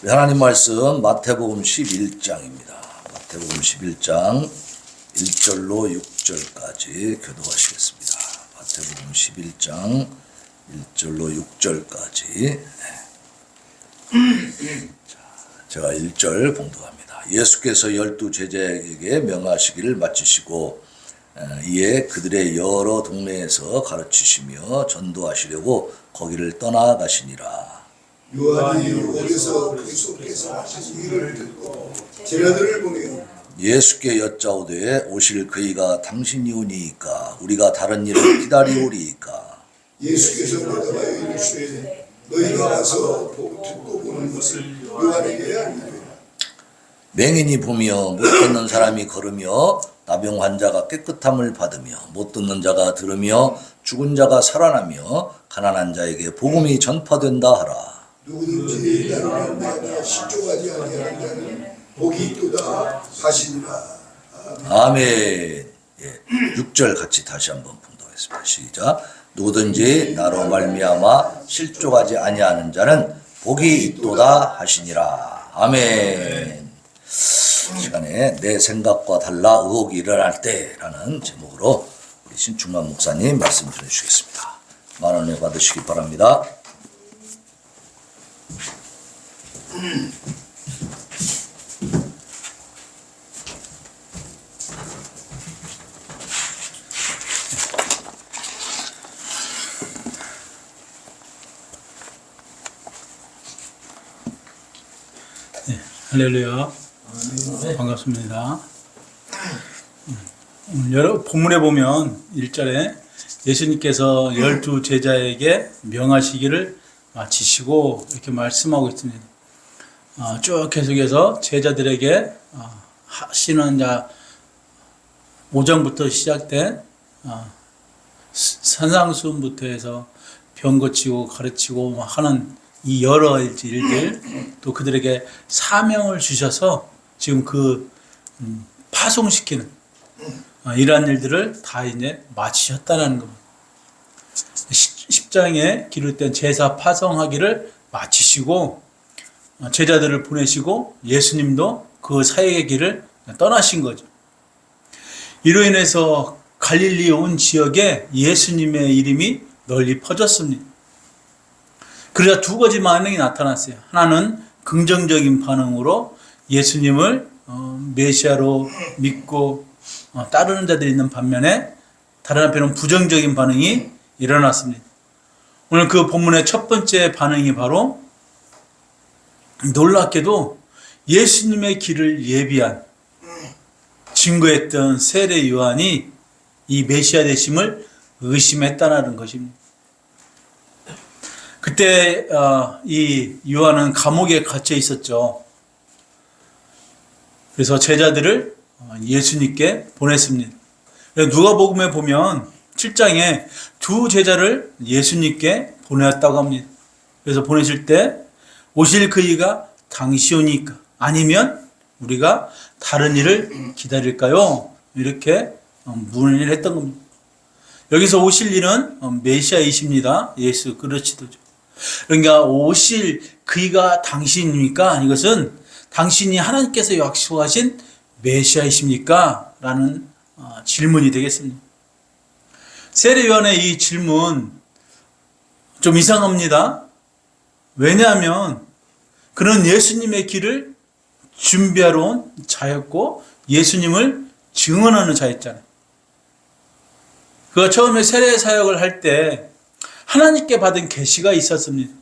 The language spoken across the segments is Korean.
하나님 말씀 마태복음 11장입니다. 마태복음 11장 1절로 6절까지 교도하시겠습니다. 마태복음 11장 1절로 6절까지. 제가 1절 봉독합니다. 예수께서 12 제자에게 명하시기를 마치시고 이에 그들의 여러 동네에서 가르치시며 전도하시려고 거기를 떠나가시니라. 요한이 어디서 그리스도께서 하신 일을 듣고 제자들을 보내어 예수께 여짜오되 오실 그이가 당신이오니이까 우리가 다른 일을 기다리오리이까. 예수께서 대답하여 이르시되 너희가 와서 듣고 보는 것을 요한에게 알리되 맹인이 보며 못 듣는 사람이 걸으며 나병 환자가 깨끗함을 받으며 못 듣는 자가 들으며 죽은 자가 살아나며 가난한 자에게 복음이 전파된다 하라. 누구든지 나를 만나 실족하지 아니하는 자는 복이 있도다 하시니라. 아멘. 6절 같이 다시 한번 봉독하겠습니다. 시작. 누구든지 나로 말미암아 실족하지 아니하는 자는 복이 있도다 하시니라. 아멘. 시간에 내 생각과 달라 의혹이 일어날 때라는 제목으로 우리 신충만 목사님 말씀 들어주시겠습니다. 만원에 받으시기 바랍니다. 네, 할렐루야. 반갑습니다. 여러 본문에 보면 1절에 예수님께서 12 제자에게 명하시기를 마치시고 이렇게 말씀하고 있습니다. 쭉 계속해서 제자들에게 하시는 5장부터 시작된 산상수훈부터 해서 병 고치고 가르치고 하는 이 여러 일들, 또 그들에게 사명을 주셔서 지금 파송시키는 이러한 일들을 다 이제 마치셨다는 겁니다. 10장에 기록된 제사 파송하기를 마치시고 제자들을 보내시고 예수님도 그 사역의 길을 떠나신 거죠. 이로 인해서 갈릴리 온 지역에 예수님의 이름이 널리 퍼졌습니다. 그러자 두 가지 반응이 나타났어요. 하나는 긍정적인 반응으로 예수님을 메시아로 믿고 따르는 자들이 있는 반면에 다른 한편은 부정적인 반응이 일어났습니다. 오늘 그 본문의 첫 번째 반응이 바로 놀랍게도 예수님의 길을 예비한 증거했던 세례 요한이 이 메시아 되심을 의심했다는 것입니다. 그때 이 요한은 감옥에 갇혀 있었죠. 그래서 제자들을 예수님께 보냈습니다. 누가복음에 보면 7장에 두 제자를 예수님께 보내었다고 합니다. 그래서 보내실 때 오실 그이가 당시오니까 아니면 우리가 다른 일을 기다릴까요? 이렇게 문의를 했던 겁니다. 여기서 오실 일은 메시아이십니다. 예수 그리스도죠. 그러니까 오실 그이가 당신입니까? 이것은 당신이 하나님께서 약속하신 메시아이십니까? 라는 질문이 되겠습니다. 세례 요한의 이 질문 좀 이상합니다. 왜냐하면 그는 예수님의 길을 준비하러 온 자였고 예수님을 증언하는 자였잖아요. 그가 처음에 세례 사역을 할 때 하나님께 받은 계시가 있었습니다.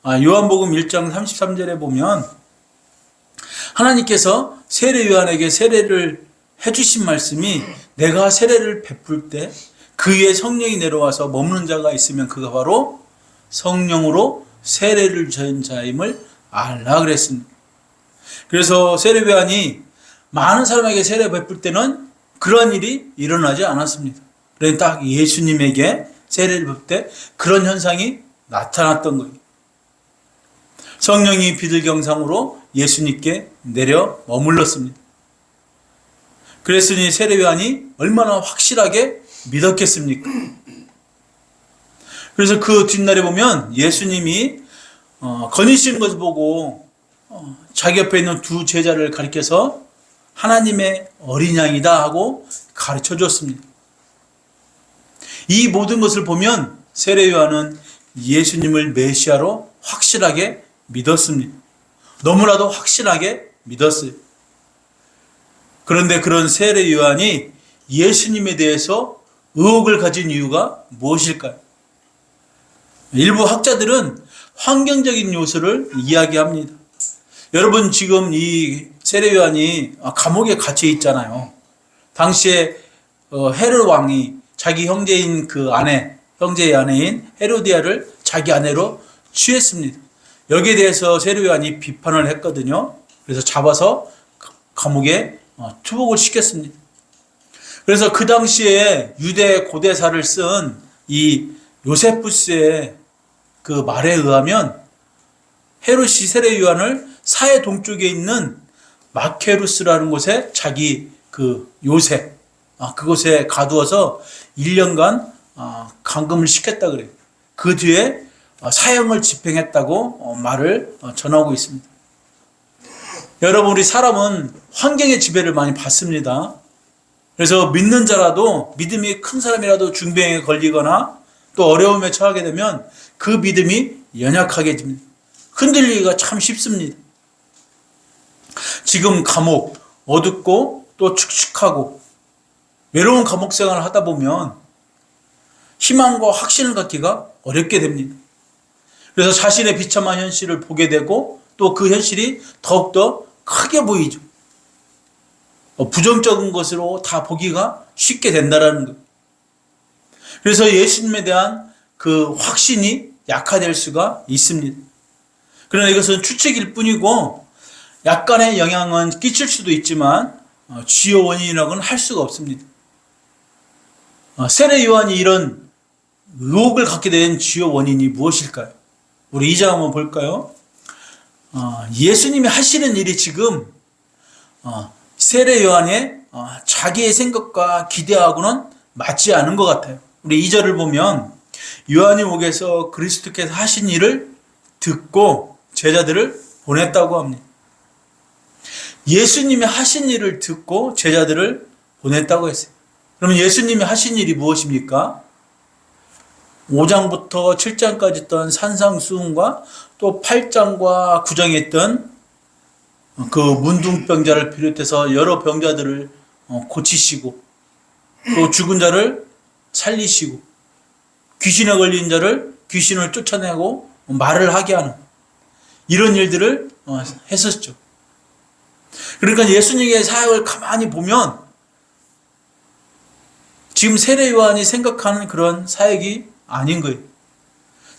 요한복음 1장 33절에 보면 하나님께서 세례 요한에게 세례를 해주신 말씀이 내가 세례를 베풀 때 그 위에 성령이 내려와서 머무는 자가 있으면 그가 바로 성령으로 세례를 준 자임을 알라 그랬습니다. 그래서 세례 요한이 많은 사람에게 세례 베풀 때는 그런 일이 일어나지 않았습니다. 그러니까 딱 예수님에게 세례를 베풀 때 그런 현상이 나타났던 거예요. 성령이 비둘경상으로 예수님께 내려 머물렀습니다. 그랬으니 세례 요한이 얼마나 확실하게 믿었겠습니까? 그래서 그 뒷날에 보면 예수님이 거니시는 것을 보고 자기 옆에 있는 두 제자를 가리켜서 하나님의 어린 양이다 하고 가르쳐 줬습니다. 이 모든 것을 보면 세례 요한은 예수님을 메시아로 확실하게 믿었습니다. 너무나도 확실하게 믿었어요. 그런데 그런 세례 요한이 예수님에 대해서 의혹을 가진 이유가 무엇일까요? 일부 학자들은 환경적인 요소를 이야기합니다. 여러분, 지금 이 세례 요한이 감옥에 갇혀 있잖아요. 당시에 헤롯 왕이 자기 형제인 형제의 아내인 헤로디아를 자기 아내로 취했습니다. 여기에 대해서 세례 요한이 비판을 했거든요. 그래서 잡아서 감옥에 투복을 시켰습니다. 그래서 그 당시에 유대 고대사를 쓴 이 요세푸스의 그 말에 의하면 헤롯이 세례 요한을 사해 동쪽에 있는 마케루스라는 곳에 자기 그 요새 그곳에 가두어서 1년간 감금을 시켰다 그래요. 그 뒤에 사형을 집행했다고 말을 전하고 있습니다. 여러분, 우리 사람은 환경의 지배를 많이 받습니다. 그래서 믿는 자라도, 믿음이 큰 사람이라도 중병에 걸리거나 또 어려움에 처하게 되면 그 믿음이 연약하게 됩니다. 흔들리기가 참 쉽습니다. 지금 감옥, 어둡고 또 축축하고 외로운 감옥 생활을 하다 보면 희망과 확신을 갖기가 어렵게 됩니다. 그래서 자신의 비참한 현실을 보게 되고 또 그 현실이 더욱더 크게 보이죠. 부정적인 것으로 다 보기가 쉽게 된다는 거예요. 그래서 예수님에 대한 그 확신이 약화될 수가 있습니다. 그러나 이것은 추측일 뿐이고 약간의 영향은 끼칠 수도 있지만 주요 원인이라고는 할 수가 없습니다. 세례 요한이 이런 의혹을 갖게 된 주요 원인이 무엇일까요? 우리 2장 한번 볼까요? 예수님이 하시는 일이 지금 세례 요한의 자기의 생각과 기대하고는 맞지 않은 것 같아요. 우리 2절을 보면 요한이 목에서 그리스도께서 하신 일을 듣고 제자들을 보냈다고 합니다. 예수님이 하신 일을 듣고 제자들을 보냈다고 했어요. 그러면 예수님이 하신 일이 무엇입니까? 5장부터 7장까지 있던 산상수훈과 또 8장과 9장에 있던 그 문둥병자를 비롯해서 여러 병자들을 고치시고 또 죽은 자를 살리시고 귀신에 걸린 자를 귀신을 쫓아내고 말을 하게 하는 이런 일들을 했었죠. 그러니까 예수님의 사역을 가만히 보면 지금 세례 요한이 생각하는 그런 사역이 아닌 거예요.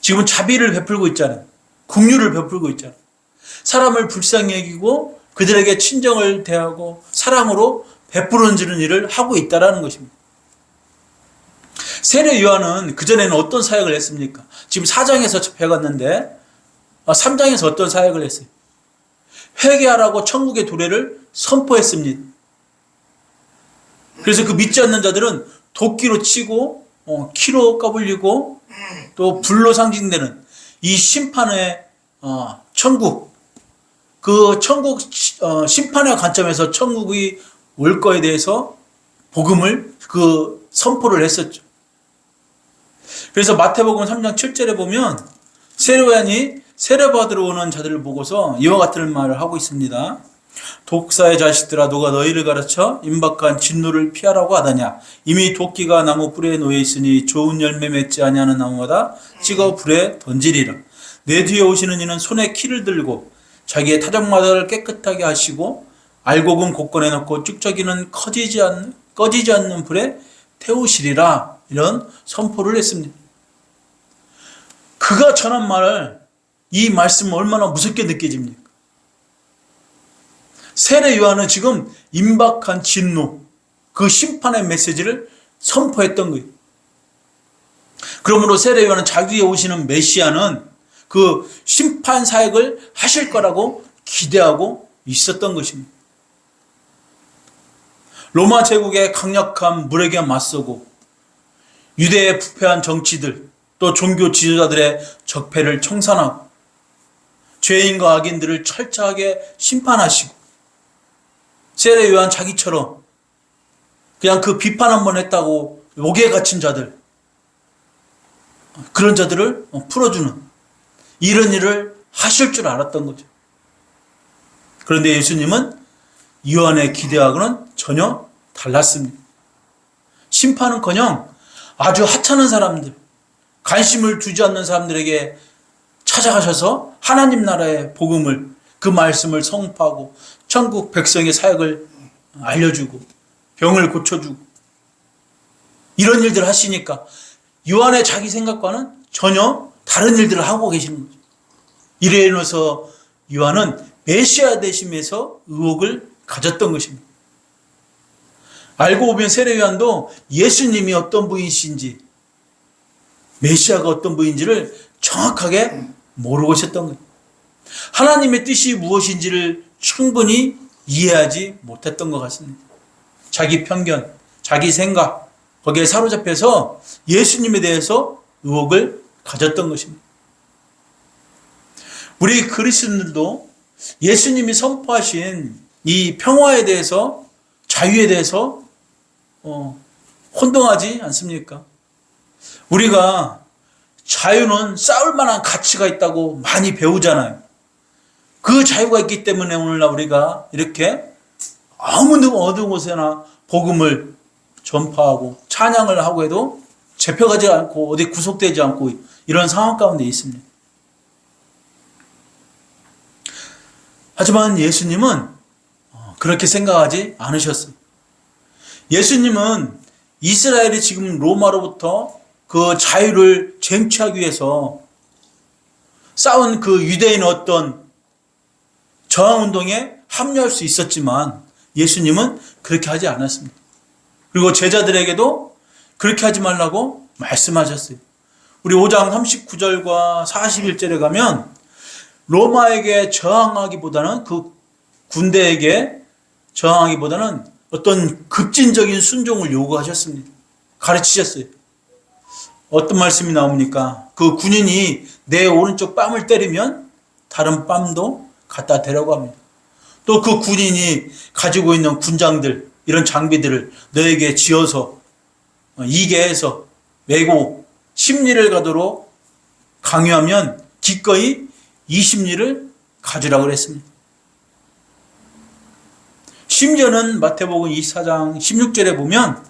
지금 자비를 베풀고 있잖아요. 긍휼을 베풀고 있잖아요. 사람을 불쌍히 여기고 그들에게 친정을 대하고 사랑으로 베풀어주는 일을 하고 있다는 것입니다. 세례 요한은 그전에는 어떤 사역을 했습니까? 지금 4장에서 배웠는데 3장에서 어떤 사역을 했어요? 회개하라고 천국의 도래를 선포했습니다. 그래서 그 믿지 않는 자들은 도끼로 치고 키로 까불리고 또 불로 상징되는 이 심판의 천국, 그 천국 심판의 관점에서 천국이 올 거에 대해서 복음을 그 선포를 했었죠. 그래서 마태복음 3장 7절에 보면 세례 요한이 세례받으러 오는 자들을 보고서 이와 같은 말을 하고 있습니다. 독사의 자식들아, 누가 너희를 가르쳐 임박한 진노를 피하라고 하더냐? 이미 도끼가 나무 뿔에 놓여 있으니 좋은 열매 맺지 아니하는 나무마다 찍어 불에 던지리라. 내 뒤에 오시는 이는 손에 키를 들고 자기의 타작마다를 깨끗하게 하시고 알곡은 곳간에 넣고 쭉저기는 꺼지지 않는 불에 태우시리라. 이런 선포를 했습니다. 그가 전한 말을, 이 말씀은 얼마나 무섭게 느껴집니까? 세례 요한은 지금 임박한 진노, 그 심판의 메시지를 선포했던 거예요. 그러므로 세례 요한은 자기에 오시는 메시아는 그 심판 사역을 하실 거라고 기대하고 있었던 것입니다. 로마 제국의 강력한 물에게 맞서고 유대의 부패한 정치들 또 종교 지도자들의 적폐를 청산하고 죄인과 악인들을 철저하게 심판하시고, 세례 요한 자기처럼 그냥 그 비판 한번 했다고 목에 갇힌 자들, 그런 자들을 풀어주는 이런 일을 하실 줄 알았던 거죠. 그런데 예수님은 요한의 기대하고는 전혀 달랐습니다. 심판은커녕 아주 하찮은 사람들, 관심을 두지 않는 사람들에게 찾아가셔서 하나님 나라의 복음을, 그 말씀을 선포하고 천국 백성의 사역을 알려주고 병을 고쳐주고 이런 일들을 하시니까 요한의 자기 생각과는 전혀 다른 일들을 하고 계시는 거죠. 이래 인해서 요한은 메시아 되심에서 의혹을 가졌던 것입니다. 알고 보면 세례 요한도 예수님이 어떤 분이신지, 메시아가 어떤 분인지를 정확하게 모르고 있었던 거예요. 하나님의 뜻이 무엇인지를 충분히 이해하지 못했던 것 같습니다. 자기 편견, 자기 생각, 거기에 사로잡혀서 예수님에 대해서 의혹을 가졌던 것입니다. 우리 그리스도인들도 예수님이 선포하신 이 평화에 대해서, 자유에 대해서 혼동하지 않습니까? 우리가 자유는 싸울 만한 가치가 있다고 많이 배우잖아요. 그 자유가 있기 때문에 오늘날 우리가 이렇게 아무 어느 곳에나 복음을 전파하고 찬양을 하고 해도 잡혀가지 않고 어디 구속되지 않고 이런 상황 가운데 있습니다. 하지만 예수님은 그렇게 생각하지 않으셨어요. 예수님은 이스라엘이 지금 로마로부터 그 자유를 쟁취하기 위해서 싸운 그 유대인 어떤 저항운동에 합류할 수 있었지만 예수님은 그렇게 하지 않았습니다. 그리고 제자들에게도 그렇게 하지 말라고 말씀하셨어요. 우리 5장 39절과 41절에 가면 로마에게 저항하기보다는, 그 군대에게 저항하기보다는 어떤 급진적인 순종을 요구하셨습니다. 가르치셨어요. 어떤 말씀이 나옵니까? 그 군인이 내 오른쪽 뺨을 때리면 다른 뺨도 갖다 대라고 합니다. 또 그 군인이 가지고 있는 군장들, 이런 장비들을 너에게 지어서 이계해서 메고 십리를 가도록 강요하면 기꺼이 20리를 가지라고 그랬습니다. 심지어는 마태복음 24장 16절에 보면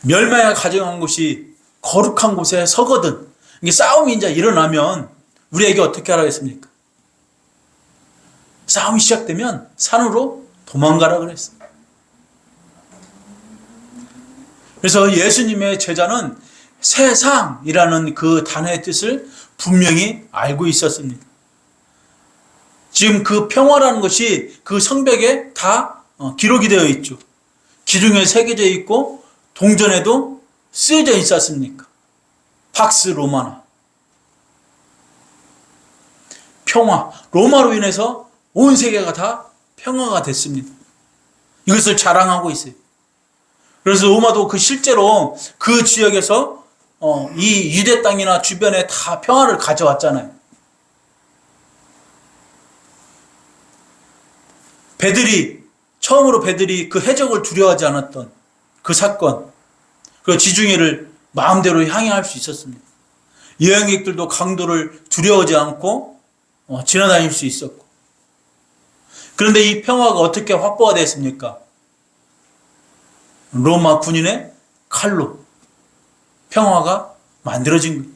멸망에 가져간 곳이 거룩한 곳에 서거든, 이게 싸움이 이제 일어나면 우리에게 어떻게 하라고 했습니까? 싸움이 시작되면 산으로 도망가라 그랬어요. 그래서 예수님의 제자는 세상이라는 그 단어의 뜻을 분명히 알고 있었습니다. 지금 그 평화라는 것이 그 성벽에 다 기록이 되어 있죠. 기둥에 새겨져 있고 동전에도 쓰여져 있었습니까? 팍스 로마나. 평화. 로마로 인해서 온 세계가 다 평화가 됐습니다. 이것을 자랑하고 있어요. 그래서 로마도 그 실제로 그 지역에서 이 유대 땅이나 주변에 다 평화를 가져왔잖아요. 처음으로 배들이 그 해적을 두려워하지 않았던 그 사건, 그 지중해를 마음대로 향해할 수 있었습니다. 여행객들도 강도를 두려워하지 않고 지나다닐 수 있었고. 그런데 이 평화가 어떻게 확보가 됐습니까? 로마 군인의 칼로 평화가 만들어진 거예요.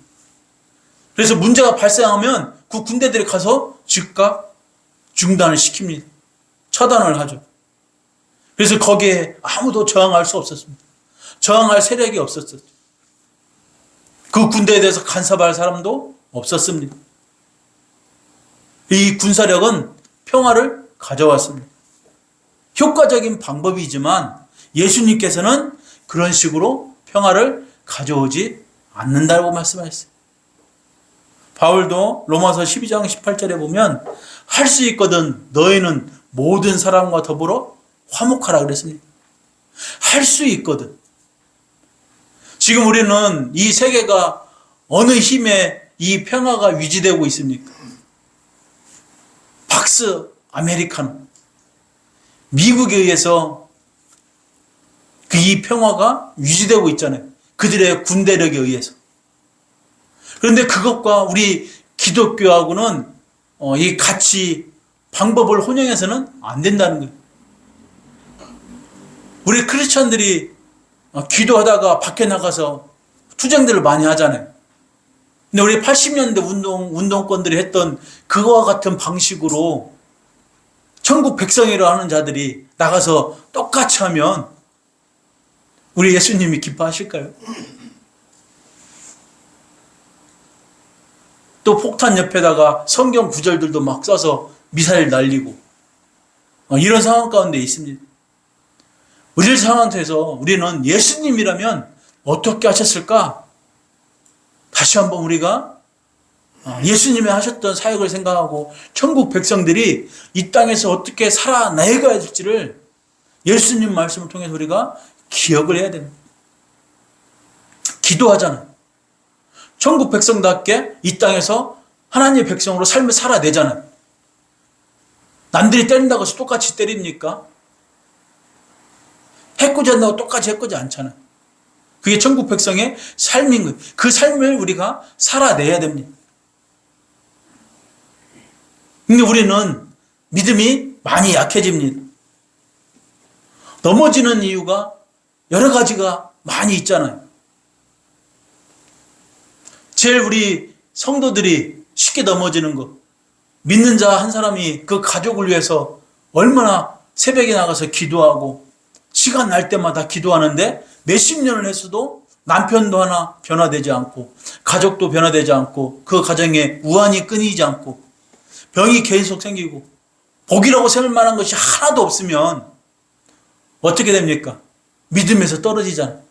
그래서 문제가 발생하면 그 군대들이 가서 즉각 중단을 시킵니다. 처단을 하죠. 그래서 거기에 아무도 저항할 수 없었습니다. 저항할 세력이 없었죠. 그 군대에 대해서 간섭할 사람도 없었습니다. 이 군사력은 평화를 가져왔습니다. 효과적인 방법이지만 예수님께서는 그런 식으로 평화를 가져오지 않는다고 말씀하셨어요. 바울도 로마서 12장 18절에 보면 할 수 있거든 너희는 모든 사람과 더불어 화목하라 그랬습니다. 할 수 있거든. 지금 우리는 이 세계가 어느 힘에 이 평화가 유지되고 있습니까? 팍스 아메리카노. 미국에 의해서 이 평화가 유지되고 있잖아요. 그들의 군대력에 의해서. 그런데 그것과 우리 기독교하고는 이 가치, 방법을 혼용해서는 안 된다는 거예요. 우리 크리스천들이 기도하다가 밖에 나가서 투쟁들을 많이 하잖아요. 근데 우리 80년대 운동권들이 했던 그거와 같은 방식으로 천국 백성이라 하는 자들이 나가서 똑같이 하면 우리 예수님이 기뻐하실까요? 또 폭탄 옆에다가 성경 구절들도 막 써서 미사일 날리고 이런 상황 가운데 있습니다. 우리 상황에서 우리는 예수님이라면 어떻게 하셨을까? 다시 한번 우리가 예수님이 하셨던 사역을 생각하고 천국 백성들이 이 땅에서 어떻게 살아내가야 될지를 예수님 말씀을 통해서 우리가 기억을 해야 됩니다. 기도하잖아요. 천국 백성답게 이 땅에서 하나님의 백성으로 삶을 살아내잖아요. 남들이 때린다고 해서 똑같이 때립니까? 해코지 한다고 똑같이 해코지 않잖아요. 그게 천국 백성의 삶인 거예요. 그 삶을 우리가 살아내야 됩니다. 근데 우리는 믿음이 많이 약해집니다. 넘어지는 이유가 여러 가지가 많이 있잖아요. 제일 우리 성도들이 쉽게 넘어지는 것. 믿는 자 한 사람이 그 가족을 위해서 얼마나 새벽에 나가서 기도하고 시간 날 때마다 기도하는데 몇십 년을 했어도 남편도 하나 변화되지 않고 가족도 변화되지 않고 그 가정에 우환이 끊이지 않고 병이 계속 생기고 복이라고 생각할 만한 것이 하나도 없으면 어떻게 됩니까? 믿음에서 떨어지잖아요.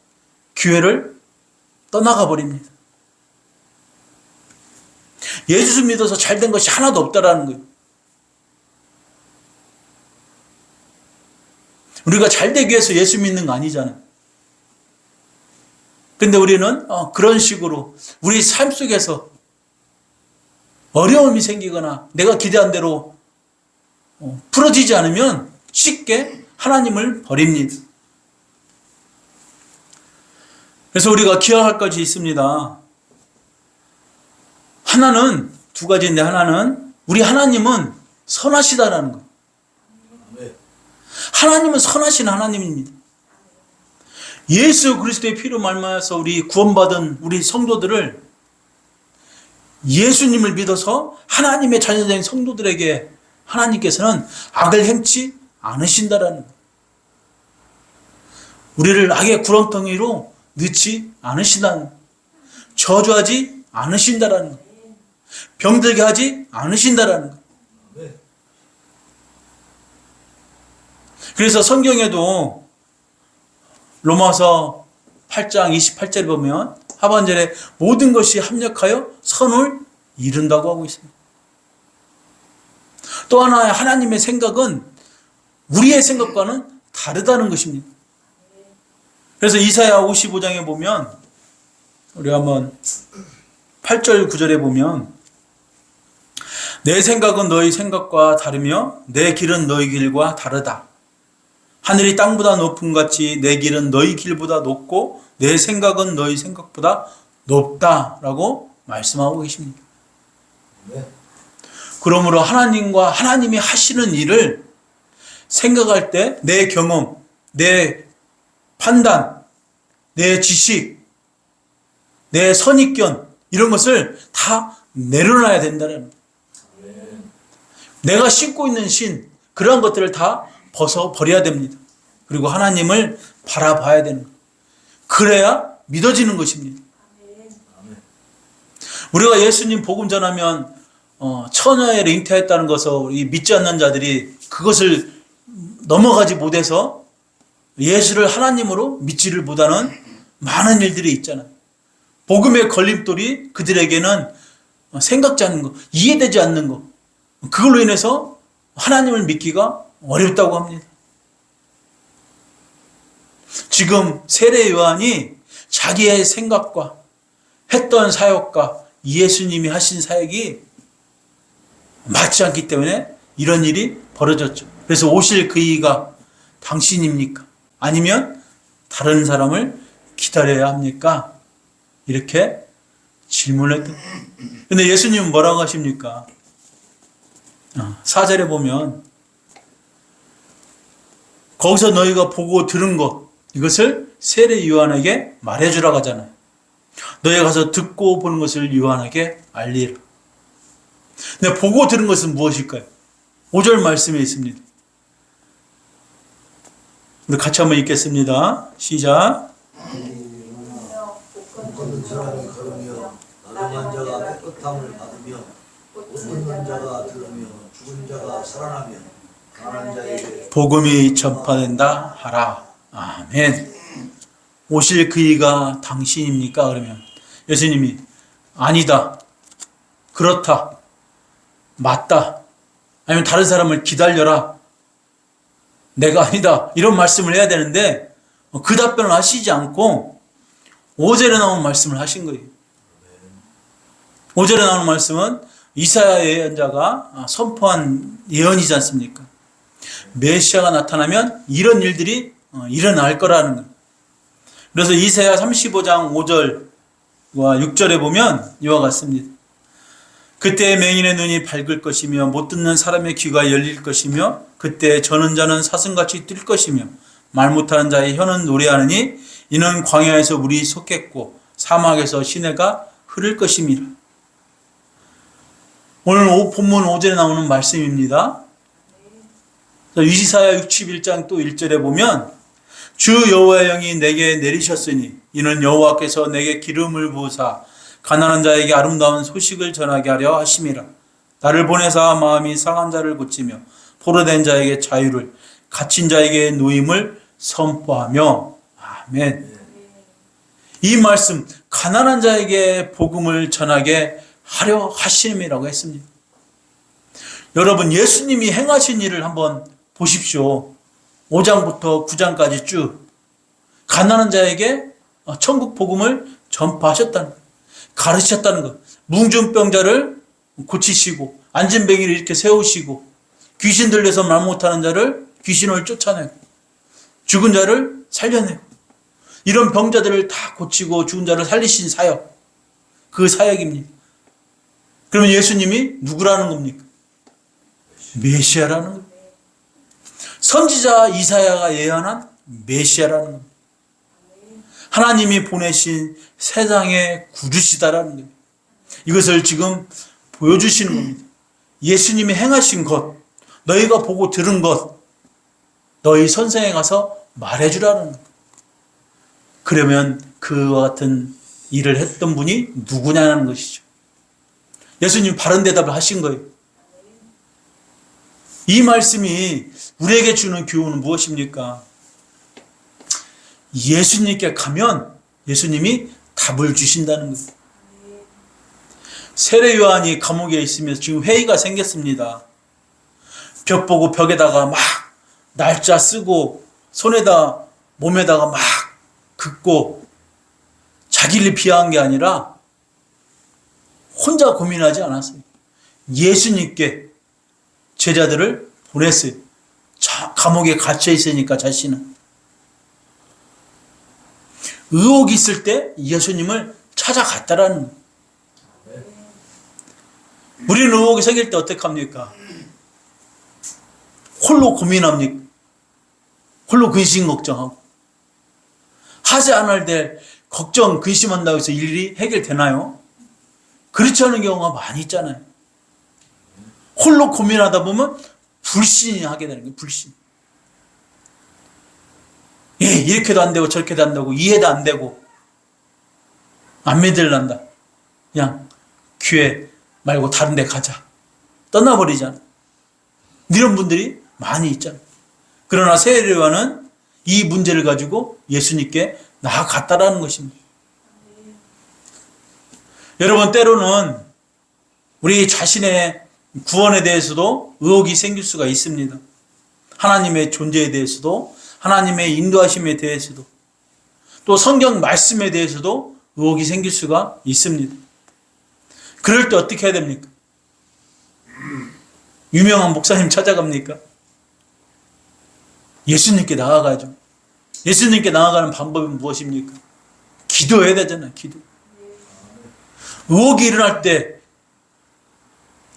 교회를 떠나가 버립니다. 예수 믿어서 잘된 것이 하나도 없다라는 거예요. 우리가 잘되기 위해서 예수 믿는 거 아니잖아요. 근데 우리는 그런 식으로 우리 삶 속에서 어려움이 생기거나 내가 기대한 대로 풀어지지 않으면 쉽게 하나님을 버립니다. 그래서 우리가 기억할 것이 있습니다. 하나는 두 가지인데 하나는 우리 하나님은 선하시다라는 거예요. 하나님은 선하신 하나님입니다. 예수 그리스도의 피로 말미암아서 우리 구원받은 우리 성도들을 예수님을 믿어서 하나님의 자녀된 성도들에게 하나님께서는 악을 행치 않으신다라는 거예요. 우리를 악의 구렁텅이로 넣지 않으신다는 거예요. 저주하지 않으신다라는 거예요. 병들게 하지 않으신다라는 거예요. 그래서 성경에도 로마서 8장 28절에 보면 하반절에 모든 것이 합력하여 선을 이룬다고 하고 있습니다. 또 하나 하나님의 생각은 우리의 생각과는 다르다는 것입니다. 그래서 이사야 55장에 보면 우리 한번 8절 9절에 보면 내 생각은 너희 생각과 다르며 내 길은 너희 길과 다르다. 하늘이 땅보다 높음 같이 내 길은 너희 길보다 높고 내 생각은 너희 생각보다 높다라고 말씀하고 계십니다. 그러므로 하나님과 하나님이 하시는 일을 생각할 때 내 경험, 내 판단, 내 지식, 내 선입견 이런 것을 다 내려놔야 된다는 거예요. 내가 신고 있는 신 그런 것들을 다 벗어버려야 됩니다. 그리고 하나님을 바라봐야 되는 거예요. 그래야 믿어지는 것입니다. 우리가 예수님 복음 전하면 처녀에 잉태했다는 것을 이 믿지 않는 자들이 그것을 넘어가지 못해서 예수를 하나님으로 믿지를 못하는 많은 일들이 있잖아요. 복음의 걸림돌이 그들에게는 생각지 않는 거, 이해되지 않는 거, 그걸로 인해서 하나님을 믿기가 어렵다고 합니다. 지금 세례 요한이 자기의 생각과 했던 사역과 예수님이 하신 사역이 맞지 않기 때문에 이런 일이 벌어졌죠. 그래서 오실 그 이가 당신입니까? 아니면 다른 사람을 기다려야 합니까? 이렇게 질문했던. 근데 예수님은 뭐라고 하십니까? 4절에 보면 거기서 너희가 보고 들은 것 이것을 세례 요한에게 말해주라고 하잖아요. 너희가 가서 듣고 보는 것을 요한에게 알리라. 근데 보고 들은 것은 무엇일까요? 5절 말씀에 있습니다. 우리 같이 한번 읽겠습니다. 시작. 걷는 사람이 걸으며 나병한 자가 깨끗함을 받으며 못 듣는 자가 들으며 죽은 자가 살아나며 가난한 자에게 복음이 전파된다 하라. 아멘. 오실 그 이가 당신입니까? 그러면 예수님이 아니다, 그렇다, 맞다, 아니면 다른 사람을 기다려라, 내가 아니다, 이런 말씀을 해야 되는데 그 답변을 하시지 않고 5절에 나온 말씀을 하신 거예요. 5절에 나오는 말씀은 이사야 예언자가 선포한 예언이지 않습니까? 메시아가 나타나면 이런 일들이 일어날 거라는 거예요. 그래서 이사야 35장 5절과 6절에 보면 이와 같습니다. 그때 맹인의 눈이 밝을 것이며 못 듣는 사람의 귀가 열릴 것이며 그때 저는 자는 사슴같이 뛸 것이며 말 못하는 자의 혀는 노래하느니 이는 광야에서 물이 솟겠고 사막에서 시내가 흐를 것임이라. 오늘 본문 5절에 나오는 말씀입니다. 이사야 61장 또 1절에 보면 주 여호와의 영이 내게 내리셨으니 이는 여호와께서 내게 기름을 부으사 가난한 자에게 아름다운 소식을 전하게 하려 하심이라. 나를 보내사 마음이 상한 자를 고치며 포로된 자에게 자유를 갇힌 자에게 노임을 선포하며. 아멘. 이 말씀 가난한 자에게 복음을 전하게 하려 하심이라고 했습니다. 여러분 예수님이 행하신 일을 한번 보십시오. 5장부터 9장까지 쭉 가난한 자에게 천국 복음을 전파하셨다는 것, 가르치셨다는 것, 뭉중병자를 고치시고 안진뱅이를 이렇게 세우시고 귀신 들려서 말 못하는 자를 귀신을 쫓아내고 죽은 자를 살려내고 이런 병자들을 다 고치고 죽은 자를 살리신 사역, 그 사역입니다. 그러면 예수님이 누구라는 겁니까? 메시아라는 겁니다. 선지자 이사야가 예언한 메시아라는 겁니다. 하나님이 보내신 세상의 구주시다라는 겁니다. 이것을 지금 보여주시는 겁니다. 예수님이 행하신 것, 너희가 보고 들은 것, 너희 선생에 가서 말해주라는 것. 그러면 그와 같은 일을 했던 분이 누구냐는 것이죠. 예수님 바른 대답을 하신 거예요. 이 말씀이 우리에게 주는 교훈은 무엇입니까? 예수님께 가면 예수님이 답을 주신다는 거예요. 세례 요한이 감옥에 있으면서 지금 회의가 생겼습니다. 벽 보고 벽에다가 막 날짜 쓰고 손에다 몸에다가 막 긋고 자기를 비하한 게 아니라 혼자 고민하지 않았어요. 예수님께 제자들을 보냈어요. 감옥에 갇혀 있으니까 자신은. 의혹이 있을 때 예수님을 찾아갔다라는 거예요. 우리는 의혹이 생길 때 어떻게 합니까? 홀로 고민합니까? 홀로 근심 걱정하고. 하지 않을 때 걱정, 근심한다고 해서 일이 해결되나요? 그렇지 않은 경우가 많이 있잖아요. 홀로 고민하다 보면 불신이 하게 되는 거예요. 불신. 예, 이렇게도 안 되고 저렇게도 안 되고 이해도 안 되고 안 믿을란다. 그냥 교회 말고 다른 데 가자. 떠나버리잖아. 이런 분들이 많이 있잖아. 그러나 세례 요한은 이 문제를 가지고 예수님께 나아갔다라는 것입니다. 여러분 때로는 우리 자신의 구원에 대해서도 의혹이 생길 수가 있습니다. 하나님의 존재에 대해서도 하나님의 인도하심에 대해서도 또 성경 말씀에 대해서도 의혹이 생길 수가 있습니다. 그럴 때 어떻게 해야 됩니까? 유명한 목사님 찾아갑니까? 예수님께 나아가죠. 예수님께 나아가는 방법은 무엇입니까? 기도해야 되잖아요. 기도. 의혹이 일어날 때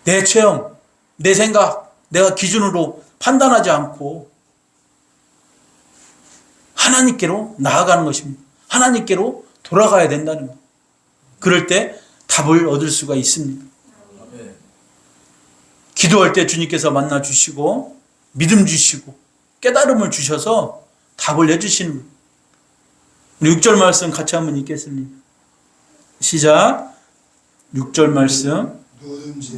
내 체험, 내 생각, 내가 기준으로 판단하지 않고 하나님께로 나아가는 것입니다. 하나님께로 돌아가야 된다는 것. 그럴 때 답을 얻을 수가 있습니다. 기도할 때 주님께서 만나 주시고 믿음 주시고 깨달음을 주셔서 답을 내주시는 거예요. 우리 6절 말씀 같이 한번 읽겠습니다. 시작. 6절 말씀. 누구든지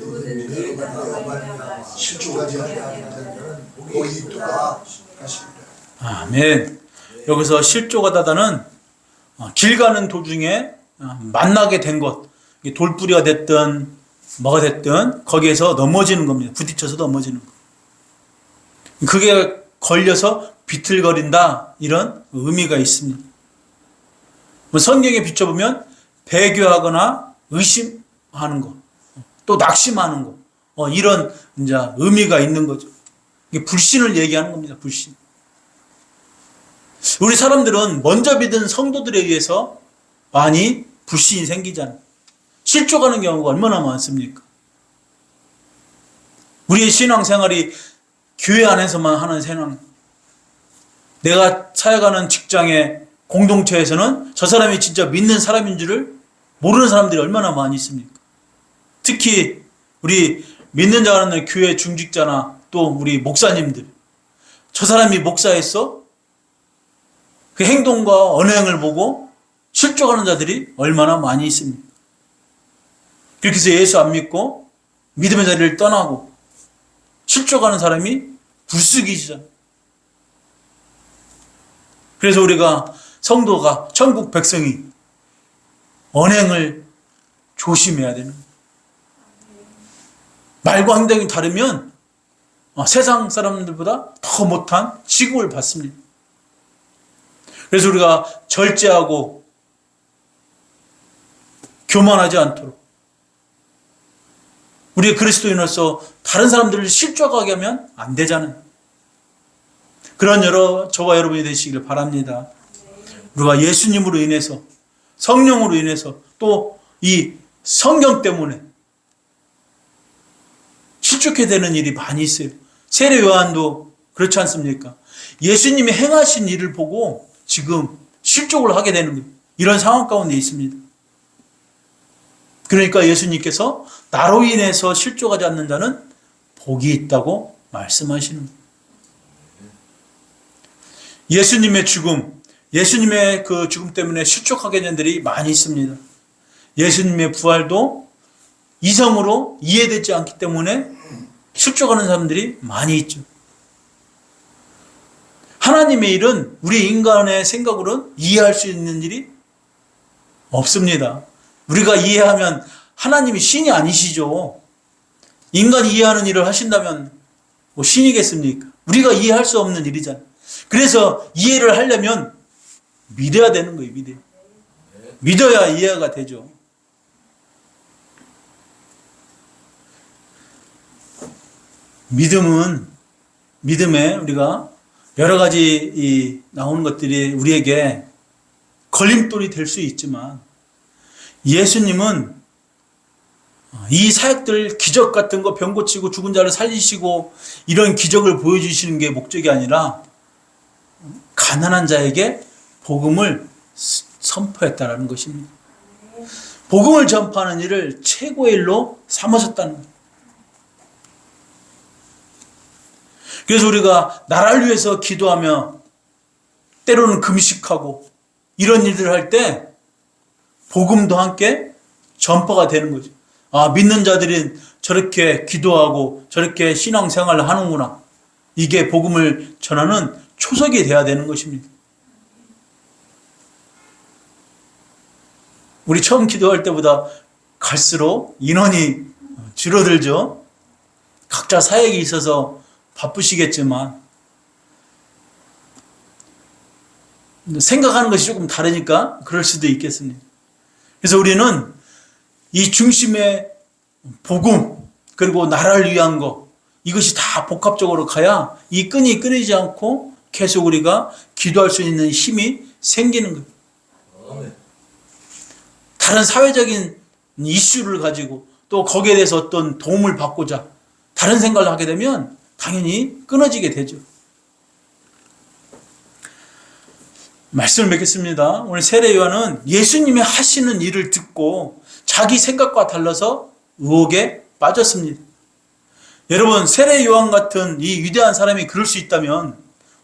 내가 말미암아 실족하지 아니하는 자는 복이 있도다 하십니다. 아멘. 여기서 실족하다는 길 가는 도중에 만나게 된 것, 돌뿌리가 됐든 뭐가 됐든 거기에서 넘어지는 겁니다. 부딪혀서 넘어지는 것. 그게 걸려서 비틀거린다, 이런 의미가 있습니다. 성경에 비춰보면 배교하거나 의심하는 것, 또 낙심하는 것, 이런 이제 의미가 있는 거죠. 이게 불신을 얘기하는 겁니다. 불신. 우리 사람들은 먼저 믿은 성도들에 의해서 많이 불신이 생기잖아요. 실족하는 경우가 얼마나 많습니까? 우리의 신앙생활이 교회 안에서만 하는 신앙. 내가 살아가는 직장의 공동체에서는 저 사람이 진짜 믿는 사람인 줄을 모르는 사람들이 얼마나 많이 있습니까? 특히 우리 믿는 자가 하는 교회 중직자나 또 우리 목사님들, 저 사람이 목사였어? 그 행동과 언행을 보고 실족하는 자들이 얼마나 많이 있습니까? 그렇게 해서 예수 안 믿고 믿음의 자리를 떠나고 실족하는 사람이 불쑥이죠. 그래서 우리가 성도가, 천국 백성이 언행을 조심해야 되는 거예요. 말과 행동이 다르면 세상 사람들보다 더 못한 취급을 받습니다. 그래서 우리가 절제하고 교만하지 않도록 우리 그리스도인으로서 다른 사람들을 실족하게 하면 안 되잖아요. 그런 저와 여러분이 되시길 바랍니다. 우리가 예수님으로 인해서, 성령으로 인해서, 또 이 성경 때문에 실족해 되는 일이 많이 있어요. 세례 요한도 그렇지 않습니까? 예수님이 행하신 일을 보고 지금 실족을 하게 되는 거예요. 이런 상황 가운데 있습니다. 그러니까 예수님께서 나로 인해서 실족하지 않는 자는 복이 있다고 말씀하시는 거예요. 예수님의 죽음, 예수님의 그 죽음 때문에 실족하게 된 자들이 많이 있습니다. 예수님의 부활도 이성으로 이해되지 않기 때문에 실족하는 사람들이 많이 있죠. 하나님의 일은 우리 인간의 생각으로는 이해할 수 있는 일이 없습니다. 우리가 이해하면 하나님이 신이 아니시죠. 인간이 이해하는 일을 하신다면 뭐 신이겠습니까? 우리가 이해할 수 없는 일이잖아요. 그래서 이해를 하려면 믿어야 되는 거예요. 믿어야 이해가 되죠. 믿음에 우리가 여러 가지 나오는 것들이 우리에게 걸림돌이 될 수 있지만 예수님은 이 사역들 기적 같은 거, 병 고치고 죽은 자를 살리시고 이런 기적을 보여주시는 게 목적이 아니라 가난한 자에게 복음을 선포했다는 것입니다. 복음을 전파하는 일을 최고의 일로 삼으셨다는 거예요. 그래서 우리가 나라를 위해서 기도하며 때로는 금식하고 이런 일들을 할 때 복음도 함께 전파가 되는 거죠. 아, 믿는 자들이 저렇게 기도하고 저렇게 신앙생활을 하는구나. 이게 복음을 전하는 초석이 돼야 되는 것입니다. 우리 처음 기도할 때보다 갈수록 인원이 줄어들죠. 각자 사역이 있어서 바쁘시겠지만 생각하는 것이 조금 다르니까 그럴 수도 있겠습니다. 그래서 우리는 이 중심의 복음, 그리고 나라를 위한 거, 이것이 다 복합적으로 가야 이 끈이 끊이지 않고 계속 우리가 기도할 수 있는 힘이 생기는 거예요. 다른 사회적인 이슈를 가지고 또 거기에 대해서 어떤 도움을 받고자 다른 생각을 하게 되면 당연히 끊어지게 되죠. 말씀을 맺겠습니다. 오늘 세례 요한은 예수님이 하시는 일을 듣고 자기 생각과 달라서 의혹에 빠졌습니다. 여러분, 세례 요한 같은 이 위대한 사람이 그럴 수 있다면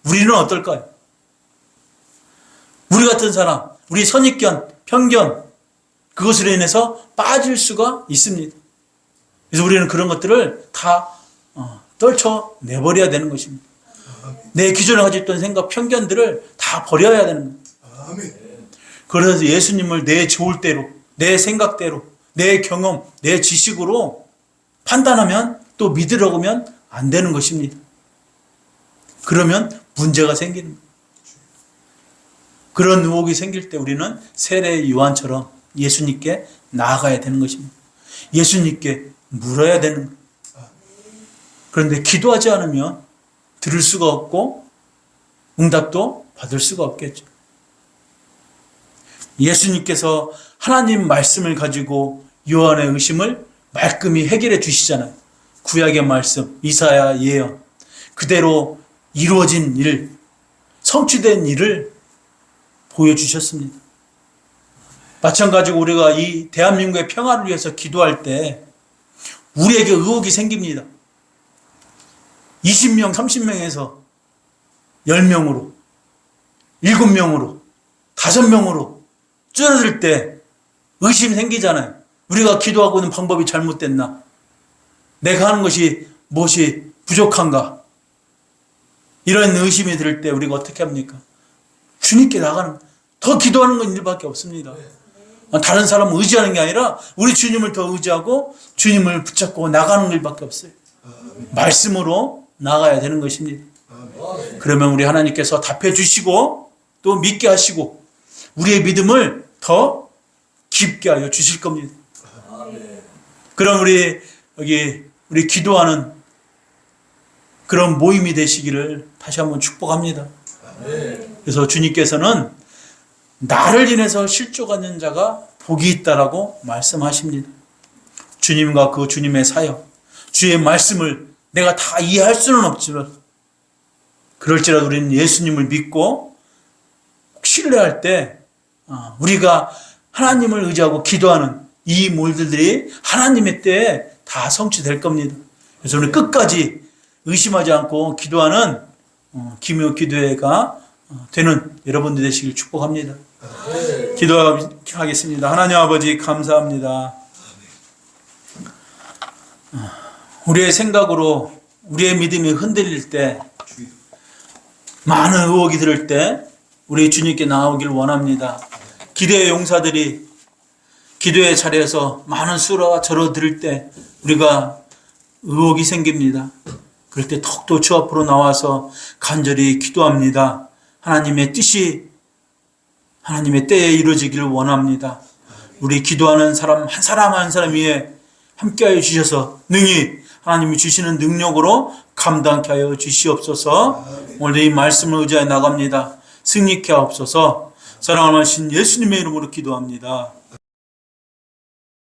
우리는 어떨까요? 우리 같은 사람, 우리 선입견, 편견, 그것으로 인해서 빠질 수가 있습니다. 그래서 우리는 그런 것들을 다 떨쳐내버려야 되는 것입니다. 내 기존에 가지고 있던 생각, 편견들을 다 버려야 되는 거예요. 아멘. 그래서 예수님을 내 좋을 대로, 내 생각대로, 내 경험, 내 지식으로 판단하면 또 믿으려고 하면 안 되는 것입니다. 그러면 문제가 생기는 거예요. 그런 의혹이 생길 때 우리는 세례 요한처럼 예수님께 나아가야 되는 것입니다. 예수님께 물어야 되는 거예요. 그런데 기도하지 않으면 들을 수가 없고 응답도 받을 수가 없겠죠. 예수님께서 하나님 말씀을 가지고 요한의 의심을 말끔히 해결해 주시잖아요. 구약의 말씀, 이사야 예언, 그대로 이루어진 일, 성취된 일을 보여주셨습니다. 마찬가지로 우리가 이 대한민국의 평화를 위해서 기도할 때 우리에게 의혹이 생깁니다. 20명, 30명에서 10명으로, 7명으로, 5명으로 줄어들 때 의심 생기잖아요. 우리가 기도하고 있는 방법이 잘못됐나? 내가 하는 것이 무엇이 부족한가? 이런 의심이 들 때 우리가 어떻게 합니까? 주님께 나가는, 더 기도하는 건 일밖에 없습니다. 다른 사람을 의지하는 게 아니라 우리 주님을 더 의지하고 주님을 붙잡고 나가는 일밖에 없어요. 말씀으로 나가야 되는 것입니다. 그러면 우리 하나님께서 답해 주시고 또 믿게 하시고 우리의 믿음을 더 깊게 하여 주실 겁니다. 그럼 우리 기도하는 그런 모임이 되시기를 다시 한번 축복합니다. 그래서 주님께서는 나를 인해서 실족하는 자가 복이 있다라고 말씀하십니다. 주님과 그 주님의 사역, 주의 말씀을 내가 다 이해할 수는 없지만 그럴지라도 우리는 예수님을 믿고 신뢰할 때 우리가 하나님을 의지하고 기도하는 이 모델들이 하나님의 때에 다 성취될 겁니다. 그래서 우리 끝까지 의심하지 않고 기도하는 기묘 기도회가 되는 여러분들 되시길 축복합니다. 기도하겠습니다. 하나님 아버지 감사합니다. 우리의 생각으로 우리의 믿음이 흔들릴 때 많은 의혹이 들을 때 우리 주님께 나오길 원합니다. 기도의 용사들이 기도의 자리에서 많은 수라가 절어들 때 우리가 의혹이 생깁니다. 그럴 때 턱도 주 앞으로 나와서 간절히 기도합니다. 하나님의 뜻이 하나님의 때에 이루어지기를 원합니다. 우리 기도하는 사람 한 사람 위에 함께하여 주셔서 능히 하나님이 주시는 능력으로 감당케 하여 주시옵소서. 오늘 이 말씀을 의지하여 나갑니다. 승리케 하옵소서. 사랑하는 예수님의 이름으로 기도합니다.